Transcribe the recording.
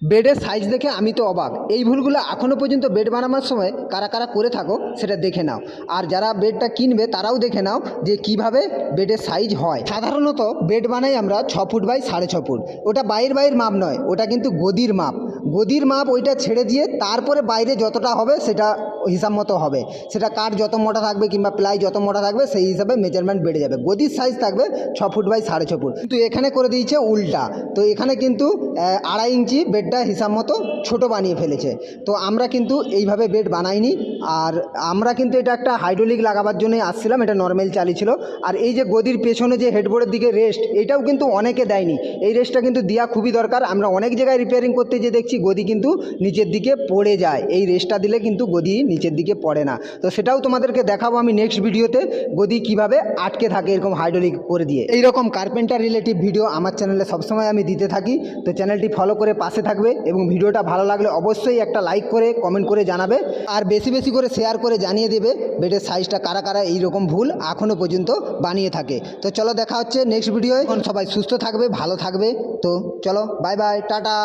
বেডের সাইজ দেখে আমি তো অবাক। এই ভুলগুলো এখনও পর্যন্ত বেড বানানোর সময় কারা কারা করে থাকো সেটা দেখে নাও, আর যারা বেডটা কিনবে তারাও দেখে নাও যে কিভাবে বেডের সাইজ হয়। সাধারণত বেড বানাই আমরা 6 ফুট বাই 6.5 ফুট। ওটা বাইরের মাপ নয়, ওটা কিন্তু গদির মাপ। গদির মাপ ওইটা ছেড়ে দিয়ে তারপরে বাইরে যতটা হবে সেটা হিসাব মতো হবে। সেটা কাঠ যত মোটা থাকবে কিংবা প্লাই যত মোটা থাকবে সেই হিসাবে মেজারমেন্ট বেড়ে যাবে। গদির সাইজ থাকবে 6 ফুট বাই 6.5 ফুট, কিন্তু এখানে করে দিয়েছে উল্টা। তো এখানে কিন্তু 2.5 ইঞ্চি বেডটা হিসাব মতো ছোটো বানিয়ে ফেলেছে। তো আমরা কিন্তু এইভাবে বেড বানাইনি। আর আমরা কিন্তু এটা একটা হাইড্রোলিক লাগাবার জন্যই আসছিলাম, এটা নর্মাল চালি ছিল। আর এই যে গদির পেছনে যে হেডবোর্ডের দিকে রেস্ট, এটাও কিন্তু অনেকে দেয়নি। এই রেস্টটা কিন্তু দেওয়া খুবই দরকার। আমরা অনেক জায়গায় রিপেয়ারিং করতে যে দেখছি গদি কিন্তু নিচের দিকে পড়ে যায়। এই রেস্টটা দিলে কিন্তু গদি নিচের দিকে পড়ে না। তো সেটাও তোমাদেরকে দেখাবো আমি নেক্সট ভিডিওতে, গদি কিভাবে আটকে থাকে এরকম হাইড্রোলিক করে দিয়ে। এইরকম কার্পেন্টার রিলেটিভ ভিডিও আমার চ্যানেলে সবসময় আমি দিতে থাকি। তো চ্যানেলটি ফলো করে পাশে থাকবে, এবং ভিডিওটা ভালো লাগলে অবশ্যই একটা লাইক করে কমেন্ট করে জানাবে, আর বেশি বেশি করে শেয়ার করে জানিয়ে দেবে বেডের সাইজটা কারা কারা এইরকম ভুল এখনও পর্যন্ত বানিয়ে থাকে। তো চলো দেখা হচ্ছে নেক্সট ভিডিওয়। এখন সবাই সুস্থ থাকবে, ভালো থাকবে। তো চলো, বাই বাই, টাটা।